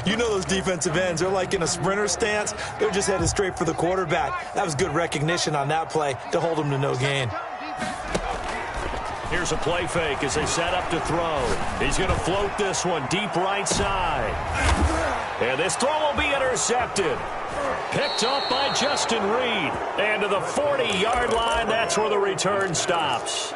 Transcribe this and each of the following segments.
You know those defensive ends, they're like in a sprinter stance. They're just headed straight for the quarterback. That was good recognition on that play to hold him to no gain. Here's a play fake as they set up to throw. He's going to float this one deep right side. And this throw will be intercepted. Picked up by Justin Reed. And to the 40-yard line, that's where the return stops.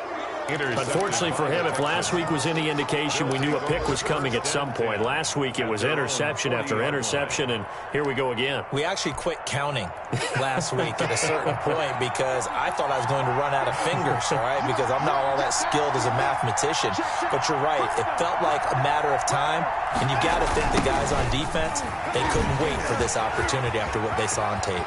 Unfortunately for him, if last week was any indication, we knew a pick was coming at some point. Last week it was interception after interception, and here we go again. We actually quit counting last week at a certain point because I thought I was going to run out of fingers, all right, because I'm not all that skilled as a mathematician. But you're right. It felt like a matter of time, and you got to think the guys on defense, they couldn't wait for this opportunity after what they saw on tape.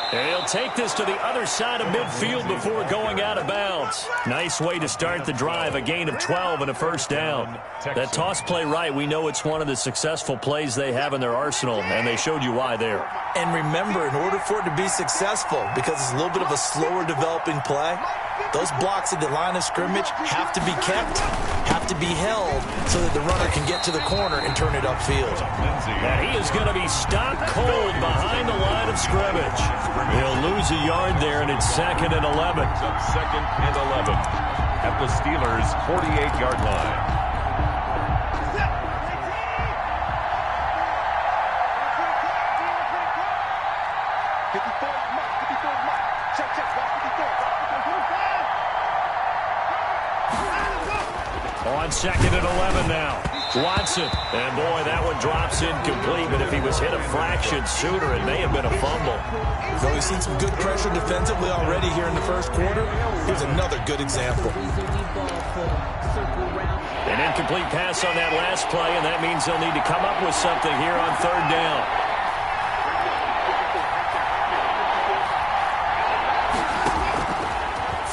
And he'll take this to the other side of midfield before going out of bounds. Nice way to start the drive, a gain of 12 and a first down. That toss play right, we know it's one of the successful plays they have in their arsenal, and they showed you why there. And remember, in order for it to be successful, because it's a little bit of a slower developing play, those blocks at the line of scrimmage have to be kept, have to be held, so that the runner can get to the corner and turn it upfield. And he is going to be stopped cold behind the line of scrimmage. He'll lose a yard there, and it's 2nd and 11. Second and 11 at the Steelers' 48-yard line. On 2nd and 11 now. Watson. And boy, that one drops incomplete, but if he was hit a fraction sooner, it may have been a fumble. So we've seen some good pressure defensively already here in the first quarter. Here's another good example. An incomplete pass on that last play, and that means they'll need to come up with something here on 3rd down.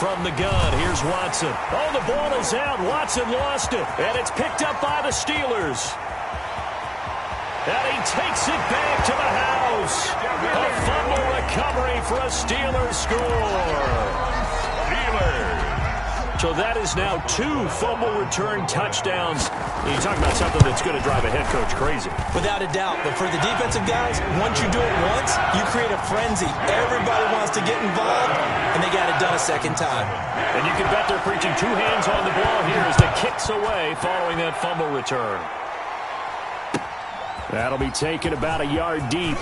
From the gun, here's Watson. Oh, the ball is out. Watson lost it, and it's picked up by the Steelers. And he takes it back to the house. A fumble recovery for a Steelers score. Steelers. So that is now 2 fumble return touchdowns. You talk about something that's going to drive a head coach crazy. Without a doubt. But for the defensive guys, once you do it once, you create a frenzy. Everybody wants to get involved, and they got it done a second time. And you can bet they're preaching 2 hands on the ball here as the kick's away following that fumble return. That'll be taken about a yard deep.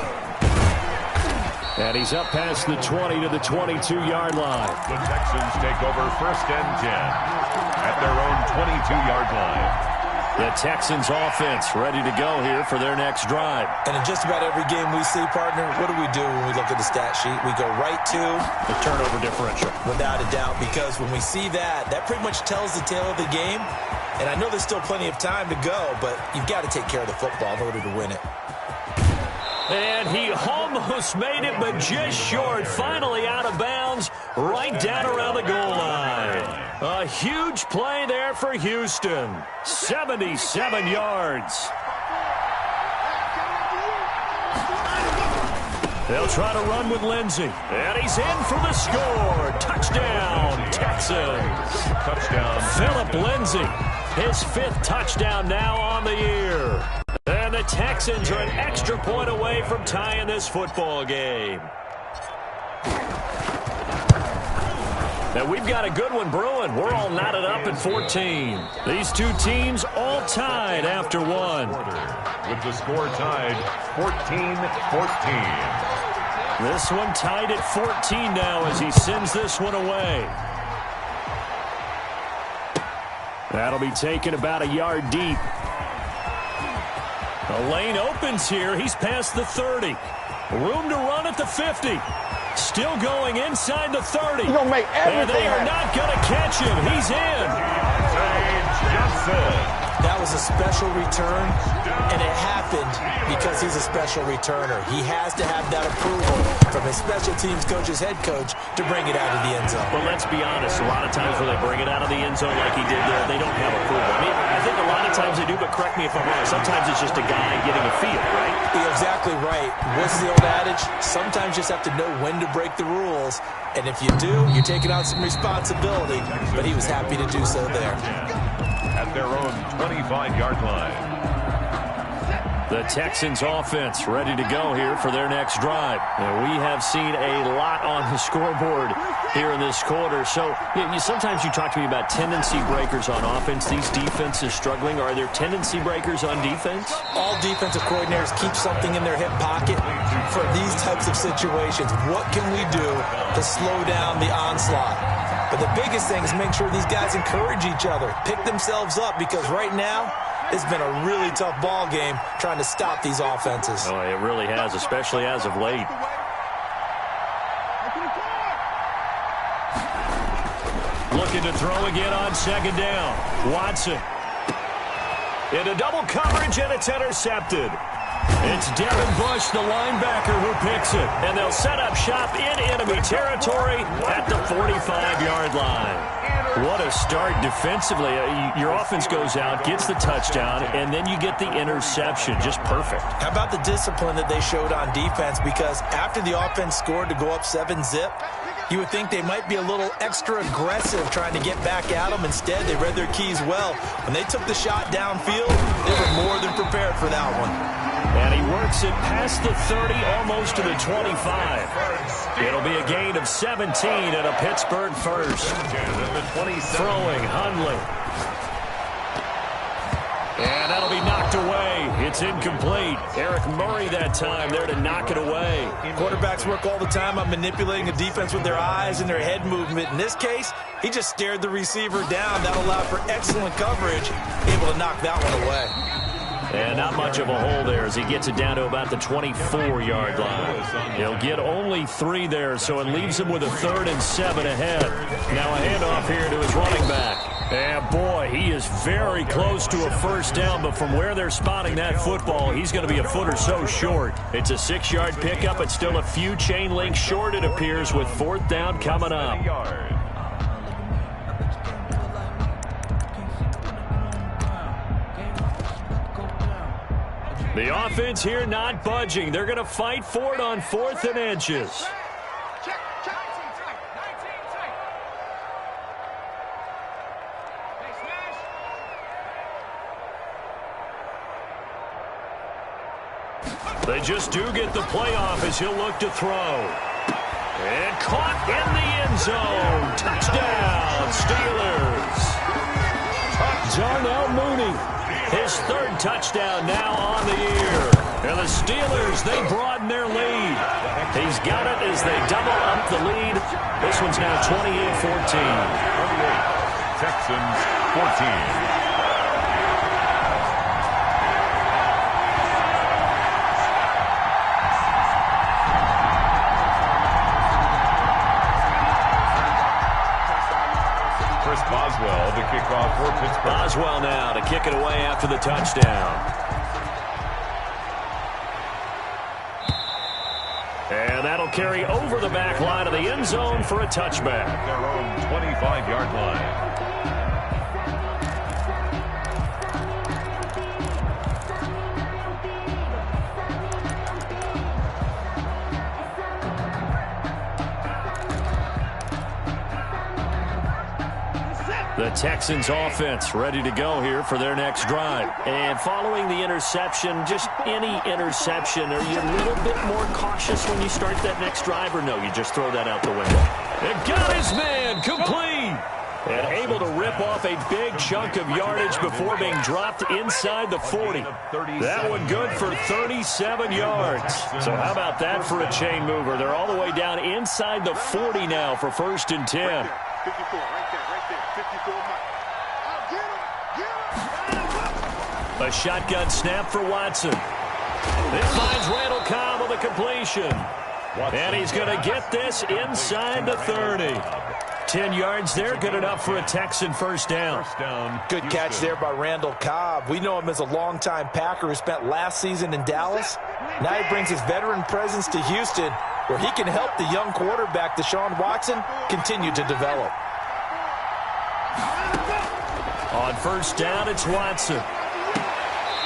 And he's up past the 20 to the 22-yard line. The Texans take over 1st and 10 at their own 22-yard line. The Texans offense ready to go here for their next drive. And in just about every game we see, partner, what do we do when we look at the stat sheet? We go right to the turnover differential. Without a doubt, because when we see that, that pretty much tells the tale of the game. And I know there's still plenty of time to go, but you've got to take care of the football in order to win it. And he almost made it, but just short. Finally out of bounds, right down around the goal line. A huge play there for Houston. 77 yards. They'll try to run with Lindsey. And he's in for the score. Touchdown, Texans. Touchdown. Phillip Lindsey. His 5th touchdown now on the year. And the Texans are an extra point away from tying this football game. Now we've got a good one brewing. We're all knotted up at 14. These 2 teams all tied after 1. With the score tied 14-14. This one tied at 14 now as he sends this one away. That'll be taken about a yard deep. The lane opens here. He's past the 30. Room to run at the 50. Still going inside the 30. He's gonna make everything. And they are not going to catch him. He's in. That was a special return, and it happened because he's a special returner. He has to have that approval from his special teams coach's head coach to bring it out of the end zone. But let's be honest, a lot of times when they bring it out of the end zone like he did there, they don't have approval. I mean, I think a lot of times they do, but correct me if I'm wrong. Sometimes it's just a guy getting a feel, right? You're exactly right. What's the old adage? Sometimes you just have to know when to break the rules. And if you do, you're taking on some responsibility. But he was happy to do so there. At their own 25-yard line. The Texans offense ready to go here for their next drive. And we have seen a lot on the scoreboard here in this quarter. So sometimes you talk to me about tendency breakers on offense. These defenses struggling. Are there tendency breakers on defense? All defensive coordinators keep something in their hip pocket for these types of situations. What can we do to slow down the onslaught? But the biggest thing is make sure these guys encourage each other, pick themselves up, because right now it's been a really tough ball game trying to stop these offenses. Oh, it really has, especially as of late. Looking to throw again on second down. Watson. Into double coverage, and it's intercepted. It's Devin Bush, the linebacker, who picks it. And they'll set up shop in enemy territory at the 45-yard line. What a start defensively. Your offense goes out, gets the touchdown, and then you get the interception. Just perfect. How about the discipline that they showed on defense? Because after the offense scored to go up 7-zip, you would think they might be a little extra aggressive trying to get back at them. Instead, they read their keys well. When they took the shot downfield, they were more than prepared for that one. And he works it past the 30, almost to the 25. It'll be a gain of 17 and a Pittsburgh first. Throwing, Hundley. And that'll be knocked away. It's incomplete. Eric Murray that time there to knock it away. Quarterbacks work all the time on manipulating a defense with their eyes and their head movement. In this case, he just stared the receiver down. That allowed for excellent coverage, able to knock that one away. And not much of a hole there as he gets it down to about the 24-yard line. He'll get only 3 there, so it leaves him with a 3rd and 7 ahead. Now a handoff here to his running back. And boy, he is very close to a first down, but from where they're spotting that football, he's going to be a foot or so short. It's a 6-yard pickup. It's still a few chain links short, it appears, with 4th down coming up. The offense here not budging. They're going to fight for it on 4th and inches. They just do get the playoff as he'll look to throw. And caught in the end zone. Touchdown, Steelers. Darnell Mooney. His 3rd touchdown now on the year. And the Steelers, they broaden their lead. He's got it as they double up the lead. This one's now 28-14. 28, Texans 14. Boswell to kick off for Pittsburgh. Boswell now to kick it away after the touchdown. And that'll carry over the back line of the end zone for a touchback. Their own 25-yard line. The Texans offense ready to go here for their next drive. And following the interception, just any interception, are you a little bit more cautious when you start that next drive, or no, you just throw that out the window? And got his man complete. And able to rip off a big chunk of yardage before being dropped inside the 40. That one good for 37 yards. So how about that for a chain mover? They're all the way down inside the 40 now for 1st and 10. 54, right there, 54. A shotgun snap for Watson. It finds Randall Cobb on the completion. And he's going to get this inside the 30. 10 yards there, good enough for a Texan first down. Good catch there by Randall Cobb. We know him as a longtime Packer who spent last season in Dallas. Now he brings his veteran presence to Houston, where he can help the young quarterback, Deshaun Watson, continue to develop. On first down, it's Watson.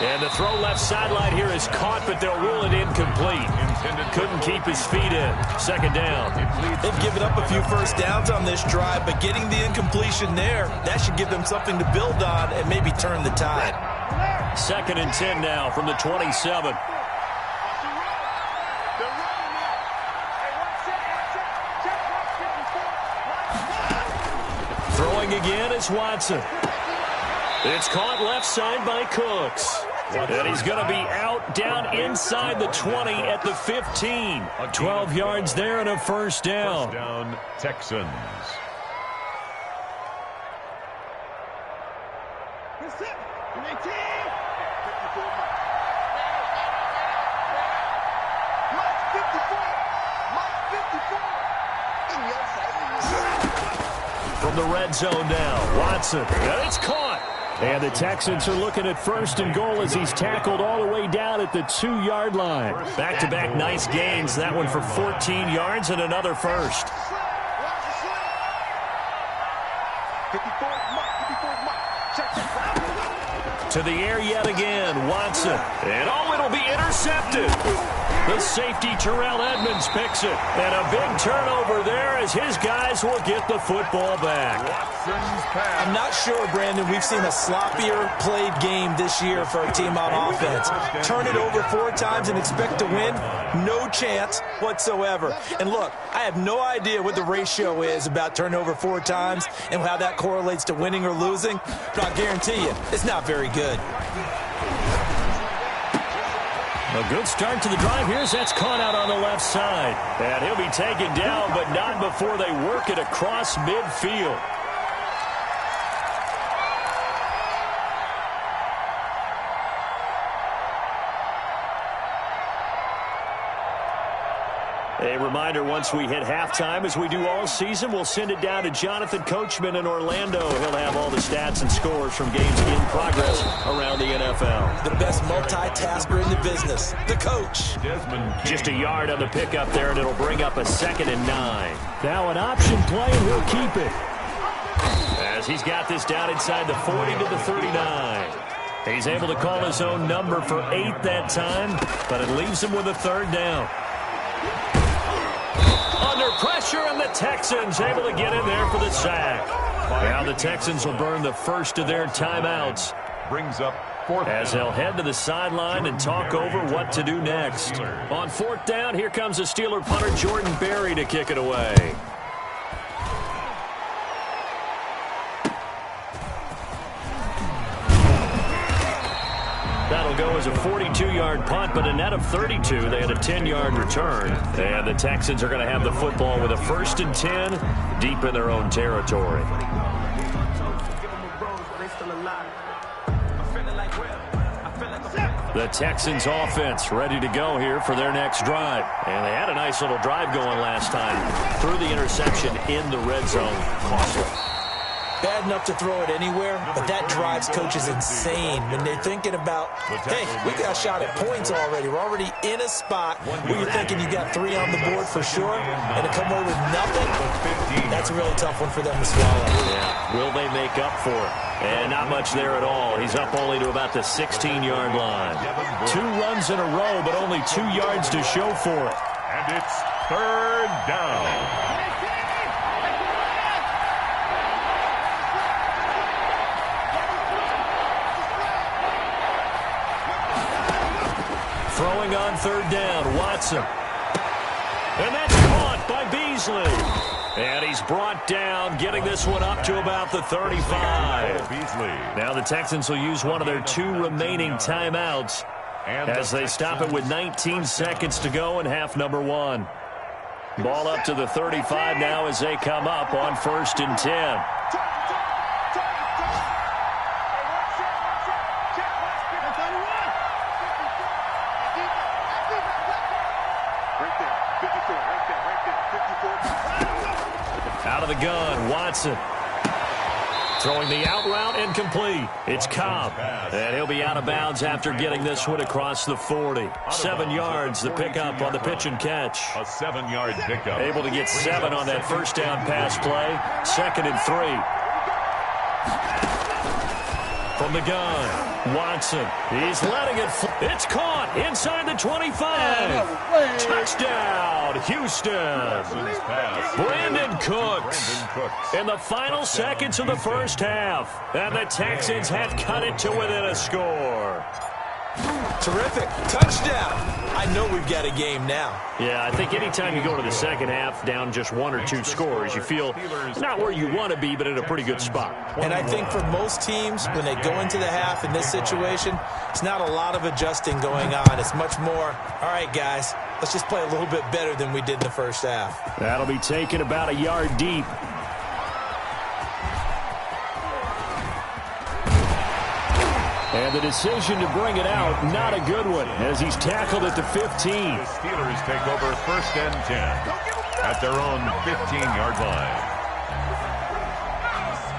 And the throw left sideline here is caught, but they'll rule it incomplete. Couldn't keep his feet in. Second down. They've given up a few first downs on this drive, but getting the incompletion there, that should give them something to build on and maybe turn the tide. 2nd and 10 now from the 27. Throwing again is Watson. It's caught left side by Cooks. And he's going to be out down inside the 20 at the 15. 12 yards there and a first down. First down, Texans. From the red zone now, Watson. And it's caught. And the Texans are looking at 1st and goal as he's tackled all the way down at the 2-yard line. Back-to-back nice gains. That one for 14 yards and another first. To the air yet again, Watson. And it'll be intercepted. The safety, Terrell Edmonds, picks it. And a big turnover there as his guys will get the football back. I'm not sure, Brandon, we've seen a sloppier played game this year for our team on offense. Turn it over 4 times and expect to win? No chance whatsoever. And look, I have no idea what the ratio is about turning over 4 times and how that correlates to winning or losing, but I guarantee you, it's not very good. A good start to the drive. That's caught out on the left side. And he'll be taken down, but not before they work it across midfield. A reminder, once we hit halftime, as we do all season, we'll send it down to Jonathan Coachman in Orlando. He'll have all the stats and scores from games in progress around the NFL. The best multitasker in the business, the coach. Just a yard on the pickup there, and it'll bring up a 2nd and 9. Now an option play, and he'll keep it. As he's got this down inside the 40 to the 39. He's able to call his own number for 8 that time, but it leaves him with a 3rd down. Under pressure, and the Texans able to get in there for the sack. Now the Texans will burn the first of their timeouts. Brings up 4th as they'll head to the sideline and talk over what to do next. On 4th down, here comes the Steeler punter Jordan Berry to kick it away. That'll go as a 42-yard punt, but a net of 32. They had a 10-yard return. And the Texans are going to have the football with a 1st and 10 deep in their own territory. The Texans offense ready to go here for their next drive. And they had a nice little drive going last time. Threw the interception in the red zone. Costly. Bad enough to throw it anywhere, but that drives coaches insane when they're thinking about, hey, we got a shot at points already. We're already in a spot where you're thinking you got 3 on the board for sure, and to come away with nothing, that's a really tough one for them to swallow. Yeah. Will they make up for it? And not much there at all. He's up only to about the 16-yard line. 2 runs in a row, but only 2 yards to show for it. And it's 3rd down. Throwing on 3rd down, Watson. And that's caught by Beasley. And he's brought down, getting this one up to about the 35. Now the Texans will use one of their 2 remaining timeouts as they stop it with 19 seconds to go in half number 1. Ball up to the 35 now as they come up on 1st and 10. Out of the gun, Watson. Throwing the out route incomplete. It's Cobb. And he'll be out of bounds after getting this one across the 40. 7 yards, the pickup on the pitch and catch. A 7-yard pickup. Able to get 7 on that 1st down pass play. 2nd and 3. From the gun. Watson, he's letting it fly. It's caught inside the 25. Touchdown, Houston. Brandon Cooks in the final seconds of the first half. And the Texans have cut it to within a score. Terrific. Touchdown. I know we've got a game now. Yeah, I think anytime you go to the second half down just 1 or 2 scores, you feel not where you want to be, but in a pretty good spot. And I think for most teams, when they go into the half in this situation, it's not a lot of adjusting going on. It's much more, all right, guys, let's just play a little bit better than we did in the first half. That'll be taken about a yard deep. And the decision to bring it out, not a good one, as he's tackled at the 15. The Steelers take over 1st and 10 at their own 15-yard line.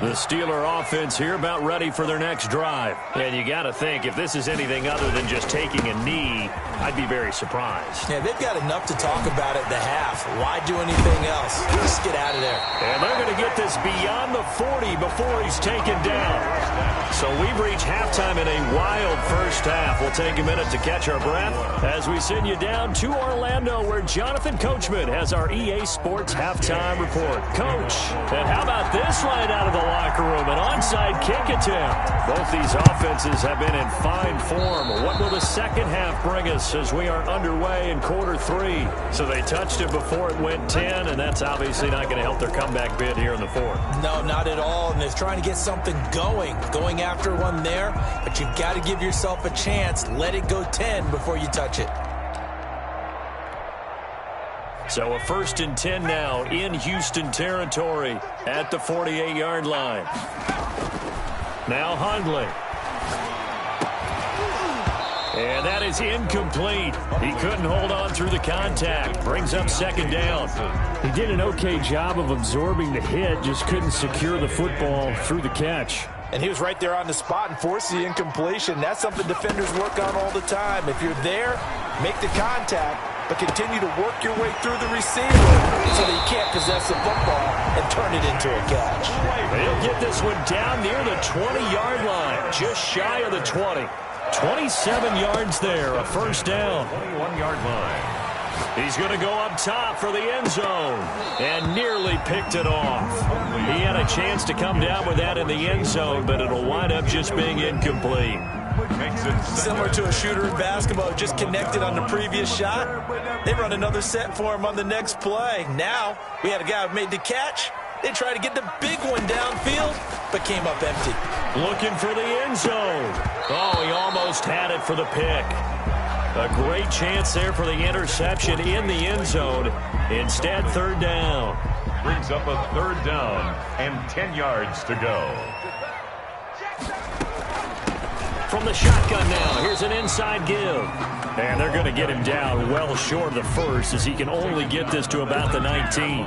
The Steeler offense here about ready for their next drive. And you got to think, if this is anything other than just taking a knee, I'd be very surprised. Yeah, they've got enough to talk about at the half. Why do anything else? Just get out of there. And they're going to get this beyond the 40 before he's taken down. So we've reached halftime in a wild first half. We'll take a minute to catch our breath as we send you down to Orlando, where Jonathan Coachman has our EA Sports halftime report. Coach, and how about this right out of the locker room? An onside kick attempt. Both these offenses have been in fine form. What will the second half bring us as we are underway in quarter 3? So they touched it before it went 10, and that's obviously not going to help their comeback bid here in the 4th. No, not at all. And they're trying to get something going after one there, but you've got to give yourself a chance. Let it go 10 before you touch it. So a 1st and 10 now in Houston territory at the 48-yard line. Now Hundley. And that is incomplete. He couldn't hold on through the contact. Brings up 2nd down. He did an okay job of absorbing the hit, just couldn't secure the football through the catch. And he was right there on the spot and forced the incompletion. That's something defenders work on all the time. If you're there, make the contact, but continue to work your way through the receiver so that you can't possess the football and turn it into a catch. They'll get this one down near the 20-yard line, just shy of the 20. 27 yards there, a 1st down. 21-yard line. He's going to go up top for the end zone and nearly picked it off. He had a chance to come down with that in the end zone, but it'll wind up just being incomplete. Similar to a shooter in basketball, just connected on the previous shot. They run another set for him on the next play. Now, we had a guy who made the catch. They tried to get the big one downfield, but came up empty. Looking for the end zone. Oh, he almost had it for the pick. A great chance there for the interception in the end zone. Instead, 3rd down. Brings up a 3rd down and 10 yards to go. From the shotgun now, here's an inside give. And they're going to get him down well short of the 1st, as he can only get this to about the 19.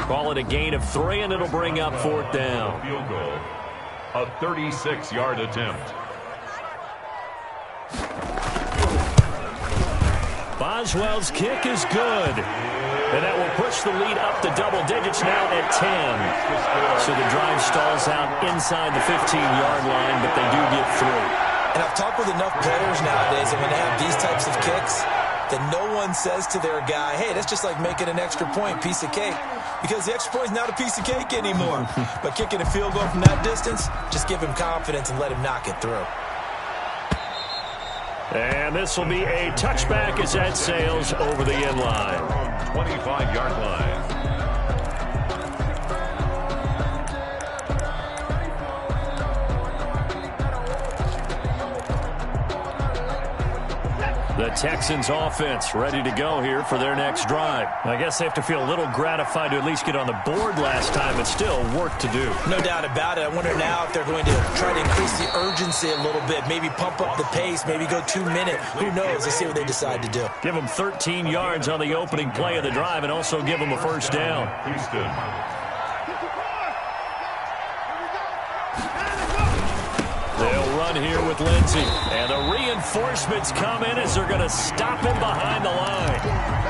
Call it a gain of 3, and it'll bring up 4th down. Field goal. A 36-yard attempt. Boswell's kick is good. And that will push the lead up to double digits now at 10. So the drive stalls out inside the 15-yard line, but they do get through. And I've talked with enough players nowadays that when they have these types of kicks, that no one says to their guy, hey, that's just like making an extra point, piece of cake. Because the extra point is not a piece of cake anymore. But kicking a field goal from that distance, just give him confidence and let him knock it through. And this will be a touchback as that sails over the end line. 25-yard line. The Texans offense ready to go here for their next drive. I guess they have to feel a little gratified to at least get on the board last time, but still work to do. No doubt about it. I wonder now if they're going to try to increase the urgency a little bit, maybe pump up the pace, maybe go 2 minute. Who knows? Let's see what they decide to do. Give them 13 yards on the opening play of the drive and also give them a 1st down. Houston. They'll run run here with Lindsey. And the reinforcements come in as they're going to stop him behind the line.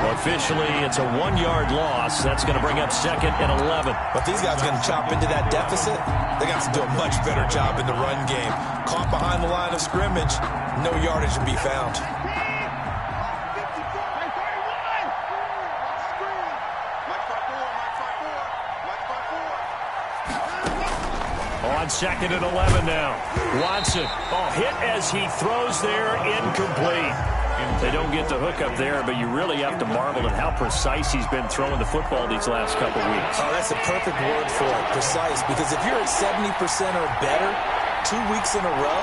Well, officially, it's a 1-yard loss. That's going to bring up 2nd and 11. But these guys are going to chop into that deficit. They got to do a much better job in the run game. Caught behind the line of scrimmage, no yardage to be found. On 2nd and 11 now. Watson, hit as he throws there, incomplete. They don't get the hook up there, but you really have to marvel at how precise he's been throwing the football these last couple weeks. Oh, that's a perfect word for it, precise, because if you're at 70% or better 2 weeks in a row,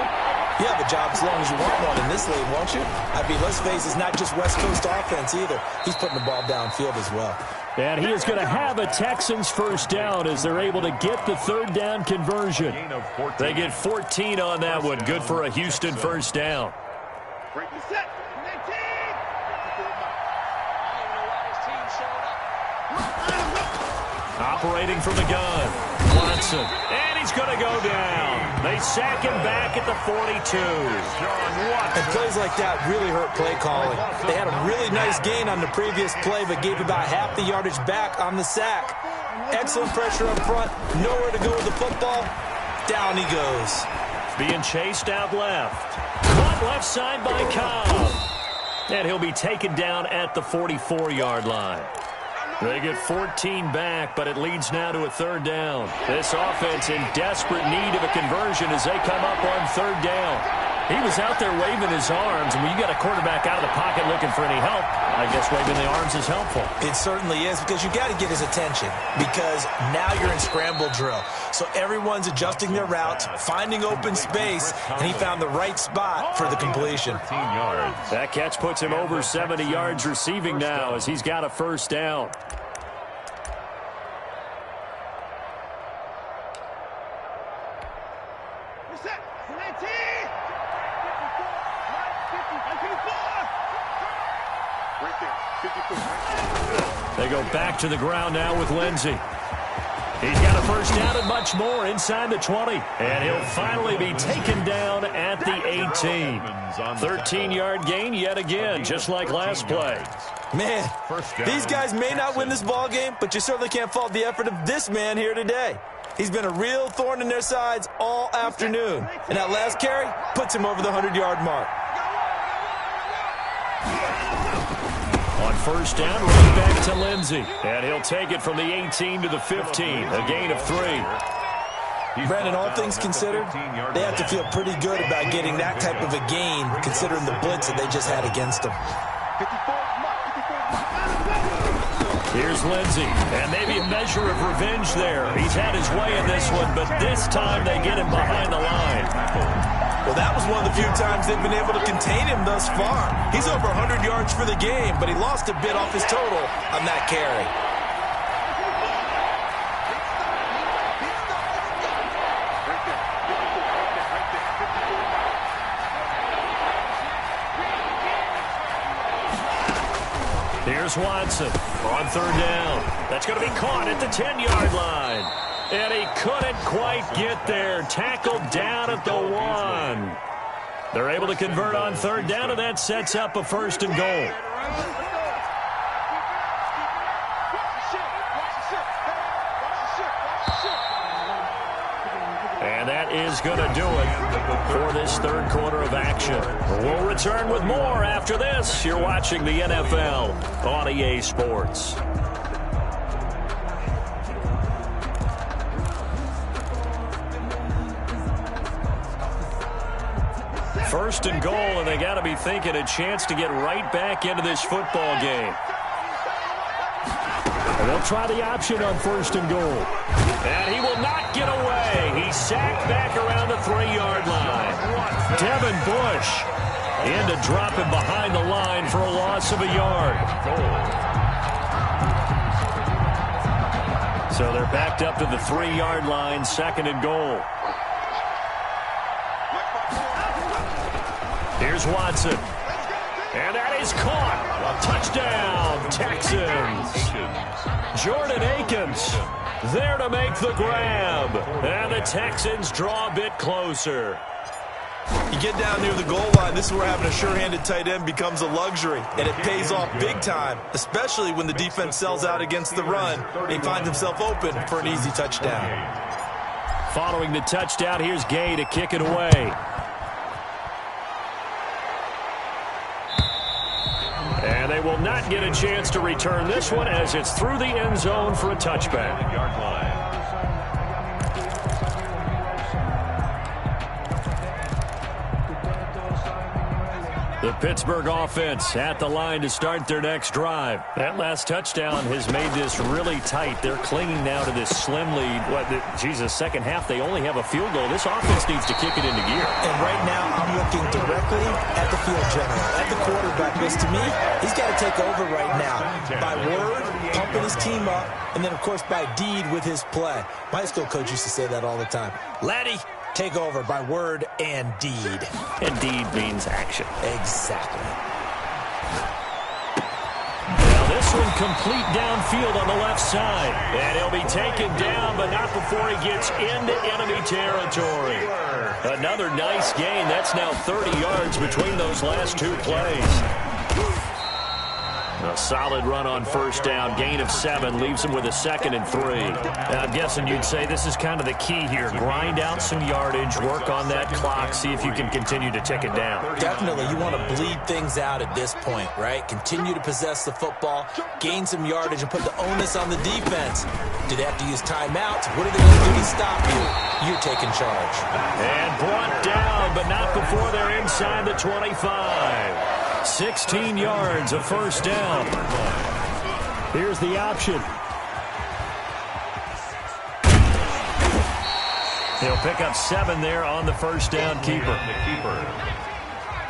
you have a job as long as you want one in this league, won't you? I mean, let's face it, it's not just West Coast offense either. He's putting the ball downfield as well. And he is going to have a Texans first down as they're able to get the 3rd down conversion. They get 14 on that one. Good for a Houston first down. Operating from the gun, Watson, and he's going to go down. They sack him back at the 42. And plays like that really hurt play calling. They had a really nice gain on the previous play, but gave about half the yardage back on the sack. Excellent pressure up front, nowhere to go with the football. Down he goes. Being chased out left. Caught left side by Cobb. And he'll be taken down at the 44-yard line. They get 14 back, but it leads now to a 3rd down. This offense in desperate need of a conversion as they come up on 3rd down. He was out there waving his arms, and when you got a quarterback out of the pocket looking for any help, I guess waving the arms is helpful. It certainly is, because you got to get his attention, because now you're in scramble drill. So everyone's adjusting their routes, finding open space, and he found the right spot for the completion. That catch puts him over 70 yards receiving now as he's got a first down. They go back to the ground now with Lindsey. He's got a first down and much more inside the 20. And he'll finally be taken down at the 18. 13-yard gain yet again, just like last play. Man, these guys may not win this ball game, but you certainly can't fault the effort of this man here today. He's been a real thorn in their sides all afternoon. And that last carry puts him over the 100-yard mark. On first down, right back to Lindsey. And he'll take it from the 18 to the 15, a gain of 3. Brandon, all things considered, they have to feel pretty good about getting that type of a gain, considering the blitz that they just had against them. Here's Lindsey, and maybe a measure of revenge there. He's had his way in this one, but this time they get him behind the line. Well, that was one of the few times they've been able to contain him thus far. He's over 100 yards for the game, but he lost a bit off his total on that carry. Here's Watson on 3rd down. That's going to be caught at the 10-yard line. And he couldn't quite get there. Tackled down at the 1. They're able to convert on 3rd down, and that sets up a 1st and goal. And that is going to do it for this 3rd quarter of action. We'll return with more after this. You're watching the NFL on EA Sports. First and goal, and they got to be thinking a chance to get right back into this football game. And they'll try the option on 1st and goal. And he will not get away. He's sacked back around the 3-yard line. Devin Bush in to drop him behind the line for a loss of a yard. So they're backed up to the 3-yard line, 2nd and goal. Here's Watson. And that is caught. A touchdown, Texans. Jordan Akins there to make the grab. And the Texans draw a bit closer. You get down near the goal line, this is where having a sure-handed tight end becomes a luxury, and it pays off big time, especially when the defense sells out against the run and he finds himself open for an easy touchdown. Following the touchdown, here's Gay to kick it away. And they will not get a chance to return this one as it's through the end zone for a touchback. Yard line. The Pittsburgh offense at the line to start their next drive. That last touchdown has made this really tight. They're clinging now to this slim lead. Second half, they only have a field goal. This offense needs to kick it into gear. And right now, I'm looking directly at the field general, at the quarterback. Because to me, he's got to take over right now. By word, pumping his team up, and then, of course, by deed with his play. My high school coach used to say that all the time. Laddie, take over by word and deed. And deed means action. Exactly. Now this one complete downfield on the left side. And he'll be taken down, but not before he gets into enemy territory. Another nice gain. That's now 30 yards between those last two plays. A solid run on first down. Gain of 7 leaves him with a 2nd and 3. Now, I'm guessing you'd say this is kind of the key here. Grind out some yardage, work on that clock, see if you can continue to tick it down. Definitely. You want to bleed things out at this point, right? Continue to possess the football, gain some yardage, and put the onus on the defense. Do they have to use timeouts? What are they going to do to stop you? You're taking charge. And brought down, but not before they're inside the 25. 16 yards, a first down. Here's the option. He'll pick up 7 there on the first down keeper.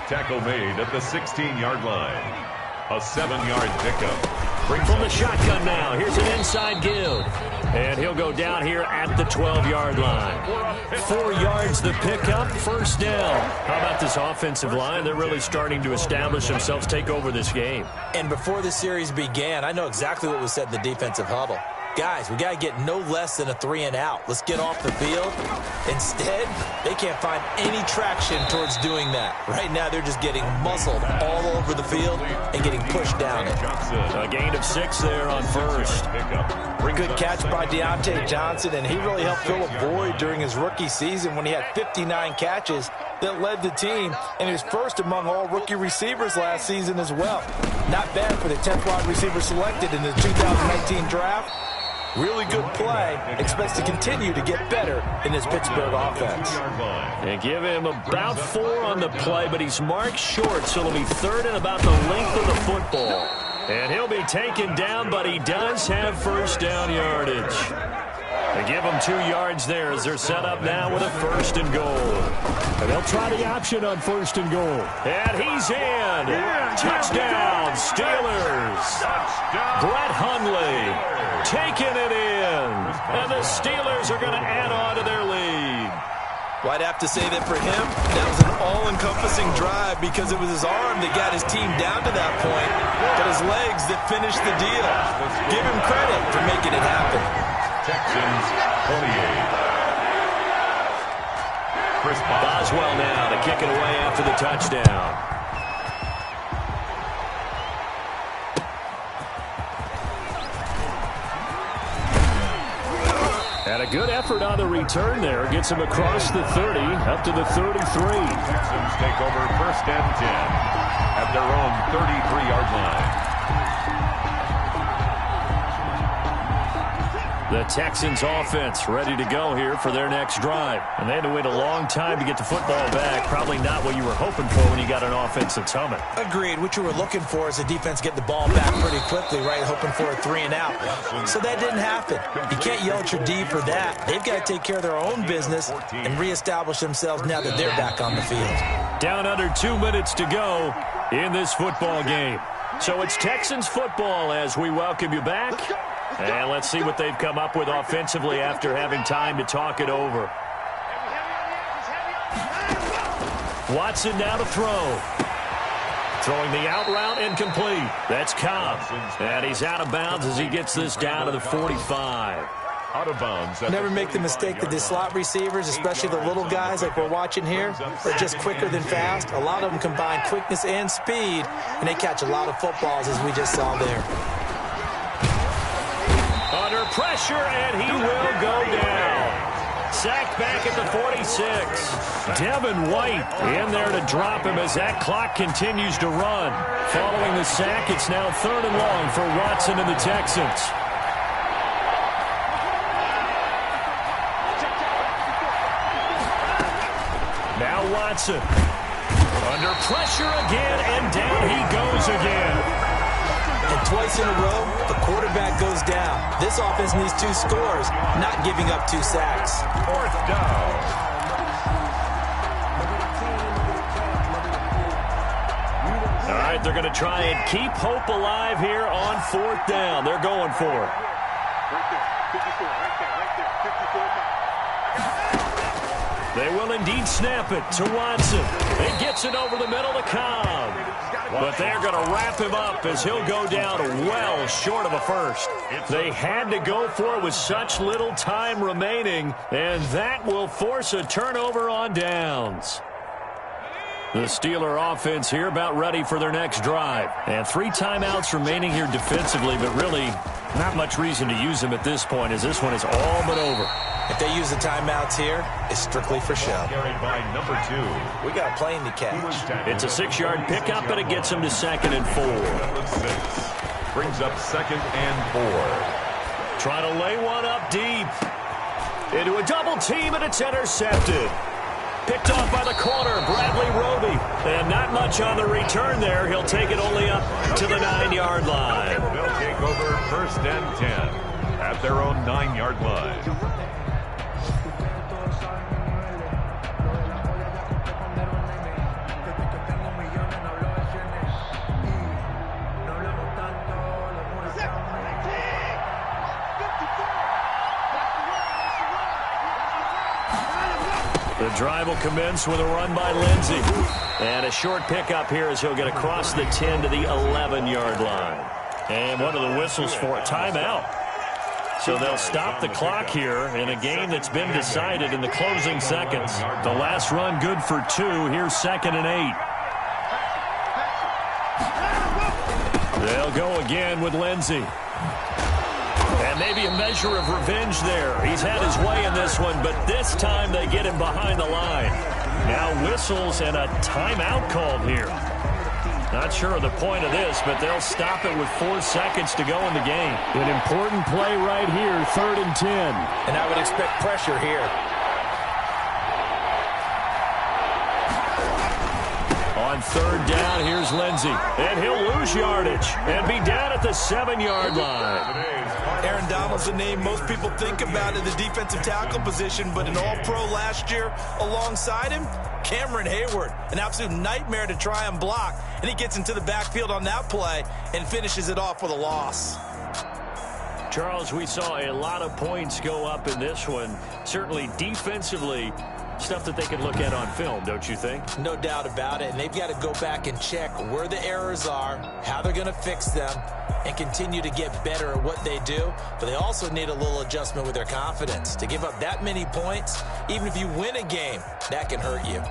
Tackle made at the 16-yard line. A 7-yard pickup. From the shotgun now. Here's an inside give. And he'll go down here at the 12-yard line. 4 yards the pickup, first down. How about this offensive line? They're really starting to establish themselves, take over this game. And before the series began, I know exactly what was said in the defensive huddle. Guys, we got to get no less than a 3-and-out. Let's get off the field. Instead, they can't find any traction towards doing that. Right now, they're just getting muscled all over the field and getting pushed down it. A gain of 6 there on first. Good catch by Deontay Johnson, and he really helped fill a void during his rookie season when he had 59 catches that led the team, and he was first among all rookie receivers last season as well. Not bad for the 10th wide receiver selected in the 2019 draft. Really good play. Expects to continue to get better in this Pittsburgh offense. And give him about 4 on the play, but he's marked short, so it'll be 3rd and about the length of the football. And he'll be taken down, but he does have first down yardage. They give him 2 yards there as they're set up now with a 1st and goal. And they'll try the option on 1st and goal. And he's in. Touchdown, Steelers. Brett Hundley taking it in. And the Steelers are going to add on to their lead. Well, I'd have to say that for him, that was an all-encompassing drive because it was his arm that got his team down to that point, but his legs that finished the deal. Give him credit for making it happen. Texans 28. Chris Boswell now to kick it away after the touchdown. And a good effort on the return there. Gets him across the 30, up to the 33. Texans take over 1st and 10 at their own 33-yard line. The Texans offense ready to go here for their next drive. And they had to wait a long time to get the football back. Probably not what you were hoping for when you got an offense that's humming. Agreed. What you were looking for is the defense get the ball back pretty quickly, right? Hoping for a 3-and-out. So that didn't happen. You can't yell at your D for that. They've got to take care of their own business and reestablish themselves now that they're back on the field. Down under 2 minutes to go in this football game. So it's Texans football as we welcome you back. And let's see what they've come up with offensively after having time to talk it over. Watson now to throw. Throwing the out route incomplete. That's Cobb. And he's out of bounds as he gets this down to the 45. Out of bounds. Never make the mistake that the slot receivers, especially the little guys like we're watching here, are just quicker than fast. A lot of them combine quickness and speed, and they catch a lot of footballs, as we just saw there. Under pressure, and he will go down. Sacked back at the 46. Devin White in there to drop him as that clock continues to run. Following the sack, it's now 3rd and long for Watson and the Texans. Now Watson. Under pressure again, and down he goes again. And twice in a row, the quarterback goes down. This offense needs 2 scores, not giving up 2 sacks. 4th down. All right, they're going to try and keep hope alive here on 4th down. They're going for it. Right there, 54, right there, 54. They will indeed snap it to Watson. He gets it over the middle to Cobb. But they're going to wrap him up as he'll go down well short of a first. They had to go for it with such little time remaining, and that will force a turnover on downs. The Steeler offense here about ready for their next drive. And 3 timeouts remaining here defensively, but really not much reason to use them at this point as this one is all but over. If they use the timeouts here, it's strictly for show. Carried by number 2. We got a plane to catch. It's a 6-yard pickup, and it gets them to 2nd and 4. Number 6 brings up 2nd and 4. Trying to lay one up deep. Into a double team, and it's intercepted. Picked off by the corner, Bradley Roby. And not much on the return there. He'll take it only up to the 9-yard line. They'll take over 1st and 10 at their own 9-yard line. The drive will commence with a run by Lindsey. And a short pickup here as he'll get across the 10 to the 11-yard line. And one of the whistles for a timeout. So they'll stop the clock here in a game that's been decided in the closing seconds. The last run good for 2. Here's 2nd and 8. They'll go again with Lindsey. And maybe a measure of revenge there. He's had his way in this one, but this time they get him behind the line. Now whistles and a timeout called here. Not sure of the point of this, but they'll stop it with 4 seconds to go in the game. An important play right here, 3rd and 10. And I would expect pressure here. On 3rd down, here's Lindsey. And he'll lose yardage and be down at the 7-yard line. Aaron Donald's the name most people think about in the defensive tackle position, but an all-pro last year alongside him, Cameron Hayward, an absolute nightmare to try and block, and he gets into the backfield on that play and finishes it off with a loss. Charles, we saw a lot of points go up in this one. Certainly defensively, stuff that they can look at on film, don't you think? No doubt about it, and they've got to go back and check where the errors are, how they're going to fix them, and continue to get better at what they do. But they also need a little adjustment with their confidence. To give up that many points, even if you win a game, that can hurt you.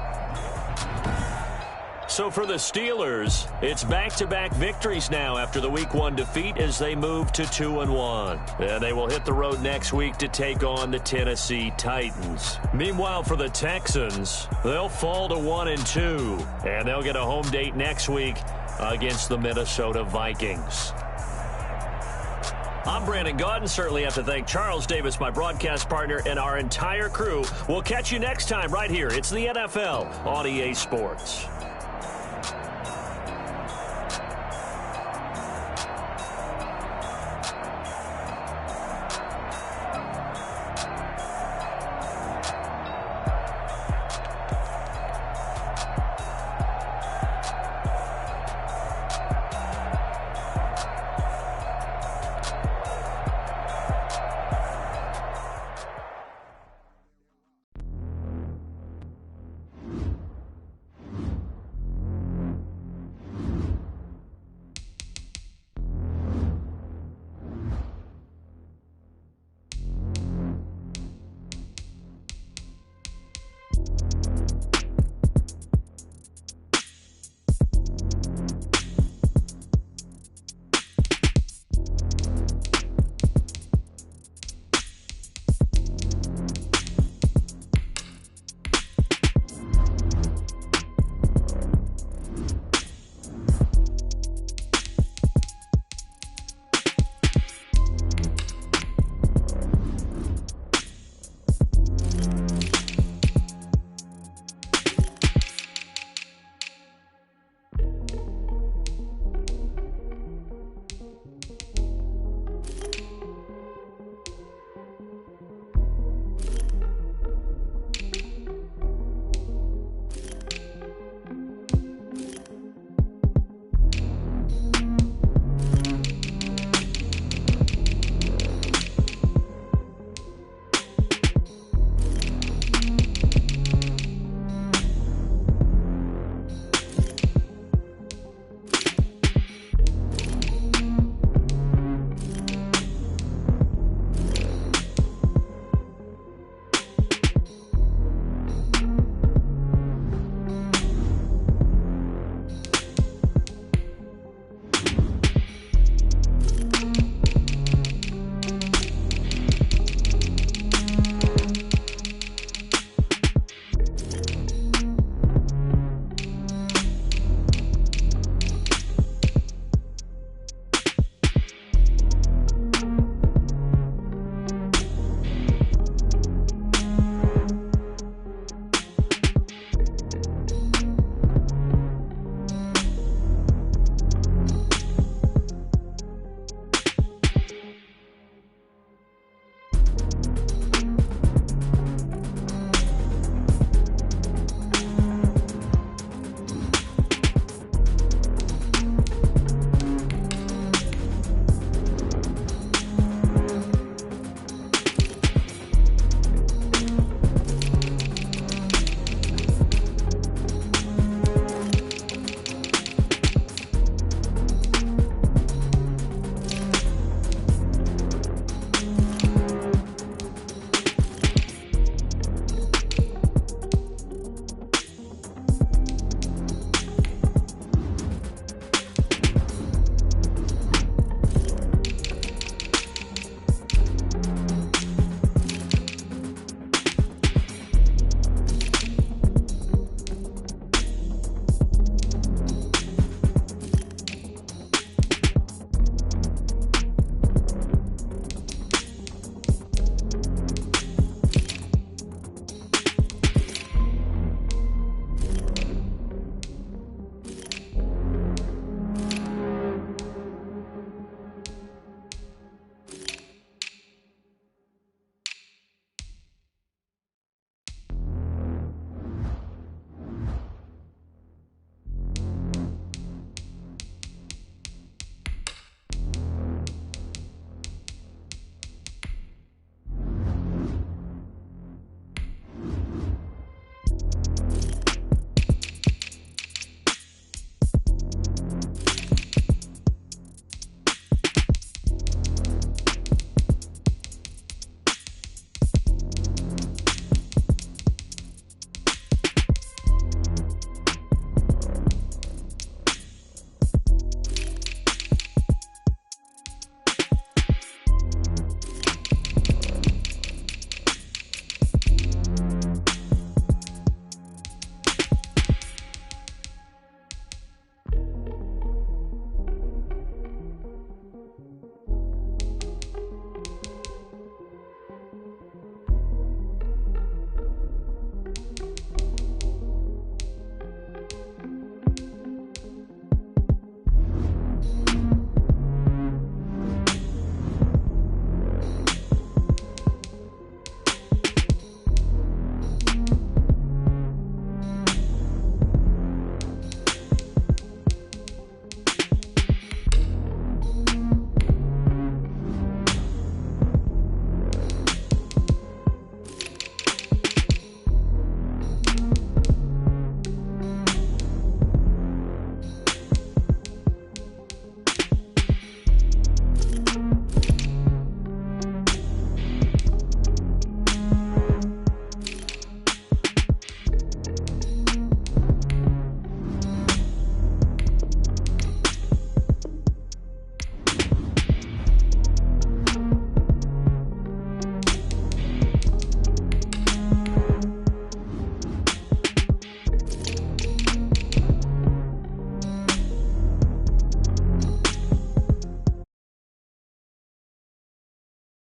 So for the Steelers, it's back-to-back victories now after the Week 1 defeat as they move to 2-1. And they will hit the road next week to take on the Tennessee Titans. Meanwhile, for the Texans, they'll fall to 1-2, and they'll get a home date next week against the Minnesota Vikings. I'm Brandon Gaudin. Certainly have to thank Charles Davis, my broadcast partner, and our entire crew. We'll catch you next time right here. It's the NFL on EA Sports.